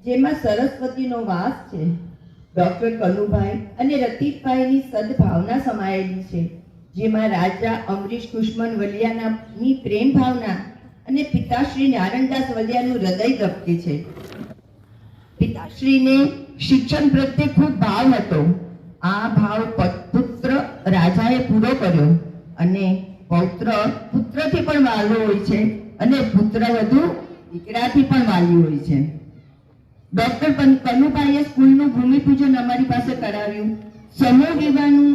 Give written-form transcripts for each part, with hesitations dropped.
જેમાં સરસ્વતીનો વાસ છે. ડોક્ટર કનુભાઈ અને રતિકભાઈની સદભાવના સમાયેલી છે, જેમાં રાજા અમરીશ કુષ્મન વલિયાની પ્રેમ ભાવના અને પિતાશ્રી નારણદાસ વલિયાનું હૃદય ધબકે છે. પિતાશ્રીને શિક્ષણ પ્રત્યે ખૂબ ભાવ હતો. આ ભાવ પુત્ર રાજાએ પૂરો કર્યો અને પૌત્ર પુત્રથી પણ વાલો હોય છે અને પુત્ર વધુ દીકરાથી પણ વાલી હોય છે. ડોક્ટર કનુભાઈએ સ્કૂલનું ભૂમિપૂજન અમારી પાસે કરાવ્યું. સમૂહ વિવાહનું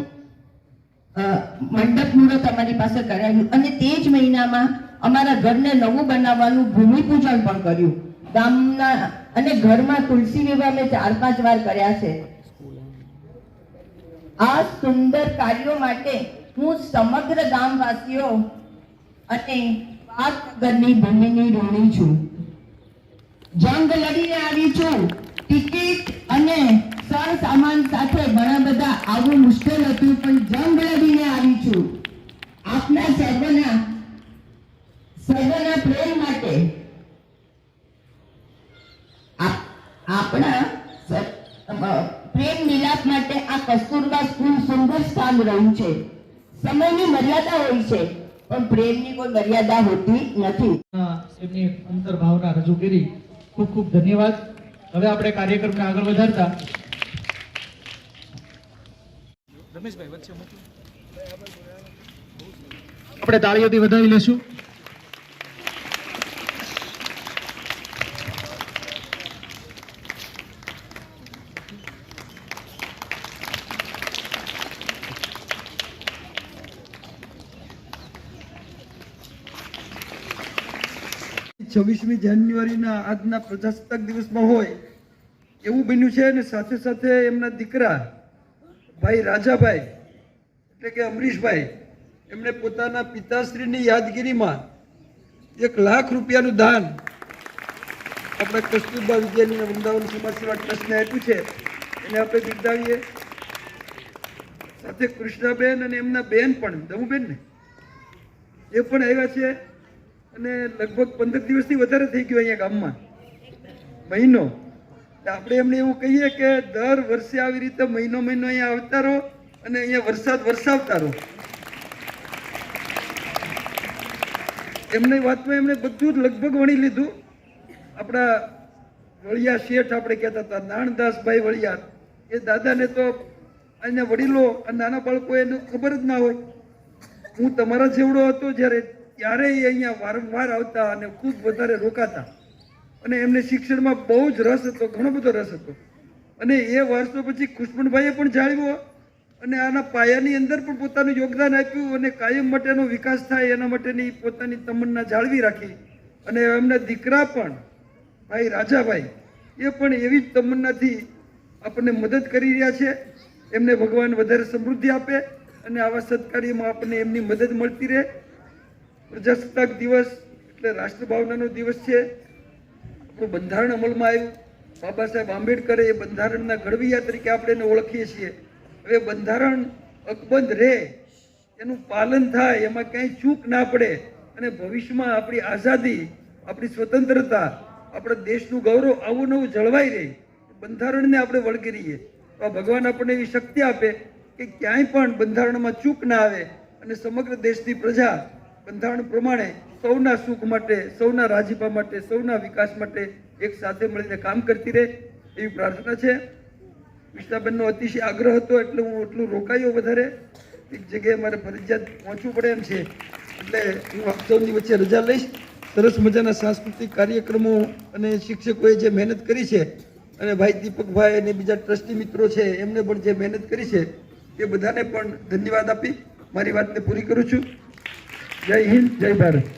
મંડપ મુહૂર્ત અમારી પાસે કરાવ્યું અને તે જ મહિનામાં અમારા ઘરને નવું બનાવવાનું ભૂમિપૂજન પણ કર્યું. ગામના અને ઘરમાં તુલસી વિવાહ મેં 4-5 વાર કર્યા છે. આ સુંદર કાર્યો માટે હું સમગ્ર ગામવાસીઓ અને પાટનગરની ભૂમિની ઋણી છું. જંગ લડીને આવી છું. ટિકિટ અને સર સામાન સાથે ઘણા બધા આવવું મુશ્કેલ હતું, પણ જંગ લડીને આવી છું. આપના સર્વના પ્રેમ માટે આપણા પ્રેમ મિલાપ માટે આ કસ્તુરબા સ્કૂલ સુંદર સ્થાન રહ્યું છે. સમયની મર્યાદા હોય છે, પણ પ્રેમની કોઈ મર્યાદા હોતી નથી. એમની અંતર ભાવના રજૂ કરી. ખૂબ ખૂબ ધન્યવાદ. હવે આપણે કાર્યક્રમને આગળ વધારતા રમેશભાઈ વચ્ચે આપણે તાળીઓથી વધાવી લેશું. છવ્વીસમી જાન્યુઆરીના આજના પ્રજાસત્તાક દિવસમાં હોય એવું બન્યું છે. અને સાથે સાથે એમના દીકરા ભાઈ રાજાભાઈ એટલે કે અમરીશભાઈ એમણે પોતાના પિતાશ્રીની યાદગીરીમાં 1 લાખ રૂપિયાનું દાન આપણા કસ્તુરબા વિદ્યાલયના વૃંદાવન સમાજ સેવા ટ્રસ્ટને આપ્યું છે. એને આપણે બિરદાવીએ. સાથે કૃષ્ણાબેન અને એમના બેન પણ દમુબેન ને એ પણ આવ્યા છે. અને લગભગ 15 દિવસથી વધારે થઈ ગયો અહીંયા ગામમાં મહિનો. આપણે એમને એવું કહીએ કે દર વર્ષે આવી રીતે મહિનો અહીંયા આવતા રહો અને અહીંયા વરસાદ વરસાવતા રહો. એમની વાતમાં એમણે બધું જ લગભગ વણી લીધું. આપણા વળિયા શેઠ આપણે કહેતા હતા નારણદાસભાઈ વળિયાર, એ દાદાને તો અહીંયા વડીલો અને નાના બાળકો એને ખબર જ ના હોય. હું તમારા જેવડો હતો જ્યારે ત્યારે અહીંયા વારંવાર આવતા અને ખૂબ વધારે રોકાતા. અને એમને શિક્ષણમાં બહુ જ રસ હતો, ઘણો બધો રસ હતો. અને એ વારસો પછી કુષ્મણભાઈએ પણ જાળવ્યો અને આના પાયાની અંદર પણ પોતાનું યોગદાન આપ્યું અને કાયમ માટેનો વિકાસ થાય એના માટેની પોતાની તમન્ના જાળવી રાખી. અને એમના દીકરા પણ ભાઈ રાજાભાઈ એ પણ એવી જ તમન્નાથી આપણને મદદ કરી રહ્યા છે. એમને ભગવાન વધારે સમૃદ્ધિ આપે અને આવા સત્કાર્યમાં આપણને એમની મદદ મળતી રહે. પ્રજાસત્તાક દિવસ એટલે રાષ્ટ્રભાવનાનો દિવસ છે. આપણું બંધારણ અમલમાં આવ્યું. બાબા સાહેબ આંબેડકરે એ બંધારણના ઘડવૈયા તરીકે આપણે એને ઓળખીએ છીએ. હવે બંધારણ અકબંધ રહે, એનું પાલન થાય, એમાં ક્યાંય ચૂક ના પડે અને ભવિષ્યમાં આપણી આઝાદી, આપણી સ્વતંત્રતા, આપણા દેશનું ગૌરવ આવું નવું જળવાઈ રહે, બંધારણને આપણે વળગી રહીએ. તો ભગવાન આપણને એવી શક્તિ આપે કે ક્યાંય પણ બંધારણમાં ચૂક ના આવે અને સમગ્ર દેશની પ્રજા બંધારણ પ્રમાણે સૌના સુખ માટે, સૌના રાજીપા માટે, સૌના વિકાસ માટે એક સાથે મળીને કામ કરતી રહે એવી પ્રાર્થના છે. કૃષ્ણાબેનનો અતિશય આગ્રહ હતો એટલે હું એટલું રોકાયો વધારે. એક જગ્યાએ મારે ફરજિયાત પહોંચવું પડે એમ છે એટલે હું આપ સૌની વચ્ચે રજા લઈશ. સરસ મજાના સાંસ્કૃતિક કાર્યક્રમો અને શિક્ષકોએ જે મહેનત કરી છે અને ભાઈ દીપકભાઈ અને બીજા ટ્રસ્ટી મિત્રો છે એમને પણ જે મહેનત કરી છે એ બધાને પણ ધન્યવાદ આપી મારી વાતને પૂરી કરું છું. જય હિન્દ, જય ભારત.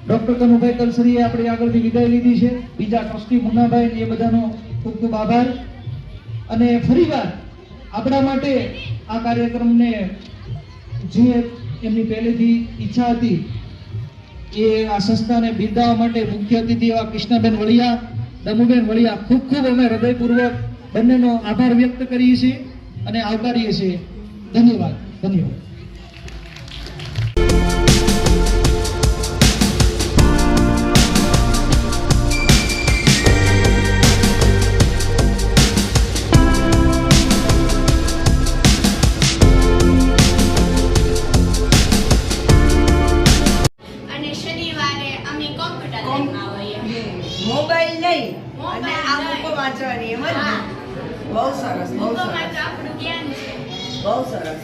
ડોક્ટર કનુભાઈ કલસરીએ આપણી આગળથી વિદાય લીધી છે. બીજા ટ્રસ્ટી મુન્નાભાઈ ને એ બધાનો ખૂબ ખૂબ આભાર. અને ફરીવાર આપણા માટે આ કાર્યક્રમને જે એમની પહેલેથી ઈચ્છા હતી એ આ સંસ્થાને બિરદાવવા માટે મુખ્ય અતિથિ એવા કૃષ્ણાબેન વળિયા, દમુબેન વળિયા ખૂબ ખૂબ અમે હૃદયપૂર્વક બંનેનો આભાર વ્યક્ત કરીએ છીએ અને આવકારીએ છીએ. ધન્યવાદ. ધન્યવાદ. મોબાઈલ નહીં અને આ બુકો વાંચવાની એમ જ ને? બહુ સરસ, બહુ સરસ, આપણું જ્ઞાન છે. બહુ સરસ.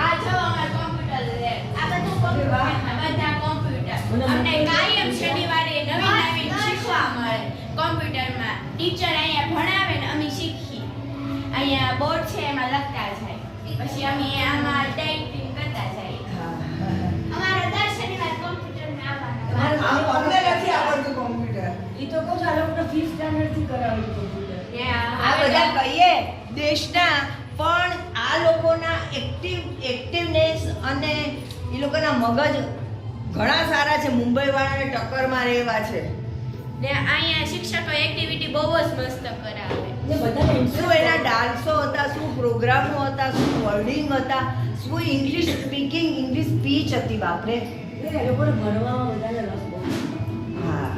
આ જો અમાર કોમ્પ્યુટર લે. આ બધું કોમ્પ્યુટર, બધા કોમ્પ્યુટર. અમને કાયમ શનિવારે નવીન શીખવા મળે કોમ્પ્યુટરમાં. ટીચર અહીંયા ભણાવે ને અમે શીખી. અહીંયા બોર્ડ છે એમાં લખતા જાય. પછી અમે આમાં ટાઈપિંગ કરતા જાય. અમારા દર શનિવાર કોમ્પ્યુટરમાં આવવાના. અમને નથી આવડતું કોમ્પ્યુટર. ઈ તો કહું છું, આ લોકોને ફિફ્થ સ્ટાન્ડર્ડ થી કરાવ્યું કોમ્પ્યુટર. આ બધા કહીએ દેશના, પણ આ લોકોના એક્ટિવનેસ અને એ લોકોના મગજ ઘણા સારા છે. મુંબઈ વાળાને ટક્કરમાં રહેવા છે. ને અહીંયા શિક્ષકો એક્ટિવિટી બહુ જ મસ્ત કરાવે. ને બધાને શું એના ડાન્સો હતા, શું પ્રોગ્રામો હતા, શું વર્ડિંગ હતા, શું ઇંગ્લિશ સ્પીકિંગ, ઇંગ્લિશ સ્પીચ હતી. બાપરે. એ લોકોને ભણવામાં વધારે રસ બહુ. હા.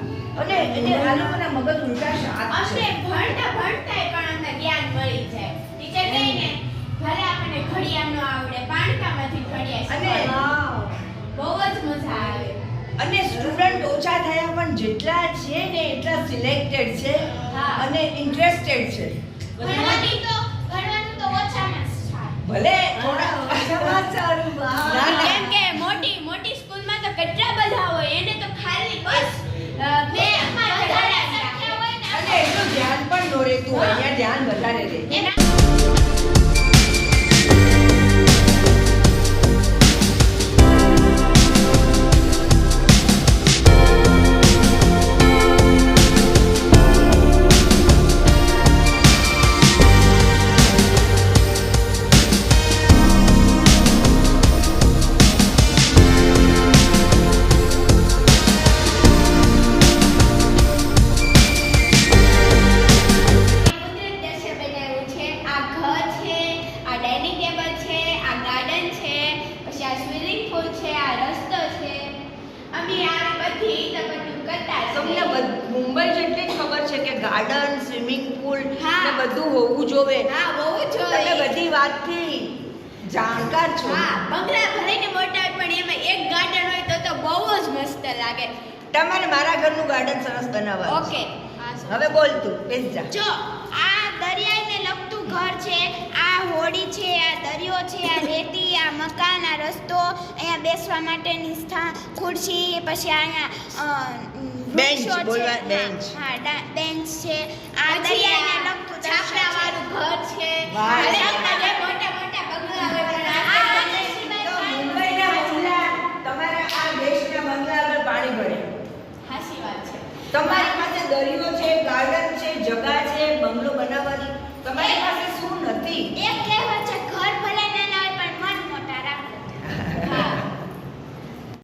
અને આ લોકોના મગજ ઉલટા શાક અમને છે. ભણતા પણ અમને જ્ઞાન મળી જાય. ટીચર કહે ને ભલે આપણને ઘડિયાળ ન આવડે, પાણકામાંથી ઘડિયાળ અને શીખવાડે. બહુ જ મજા આવે. અને સ્ટુડન્ટ ઓછા થયા પણ જેટલા છે ને એટલા સિલેક્ટેડ છે હા. અને ઇન્ટરેસ્ટેડ છે. ભણવાનું તો ઓછામાં જ થાય. ભલે થોડા ઓછામાં સારું. ના, ના. કેમ કે મોટી સ્કૂલમાં તો કેટલા બધા હોય, એને તો ખાલી બસ બે વધારે સંખ્યા હોય ને અને એટલું ધ્યાન પણ ન રહેતું હોય. અહીંયા ધ્યાન વધારે રહે. એના મુંબઈ જેટલી જ ખબર છે કે ગાર્ડન, સ્વિમિંગ પુલ હા. ને બધું હોવું જોવે. હા, હોવું જોઈએ. તમે બધી વાતથી જાણકાર છો. હા, બંગલા ભરીને મોટા હોય પણ એમાં એક ગાર્ડન હોય તો બહુ જ મસ્ત લાગે. તમારે મારા ઘરનું ગાર્ડન સરસ બનાવવાનું છે. ઓકે. હા, હવે બોલ તું બેસ જા. જો આ દરિયાને લગતું ઘર છે, આ હોડી છે, આ દરિયો છે, આ રેતી, આ મકાન, આ રસ્તો, અહીંયા બેસવા માટેની ખુરશી, પછી અહીંયા બેન્ચ, વૃક્ષો છે. બોલવા બેન્ચ. બેન્ચ છે. આ દરિયાને લગતું છાપરાવાળું ઘર છે. વાહ. આ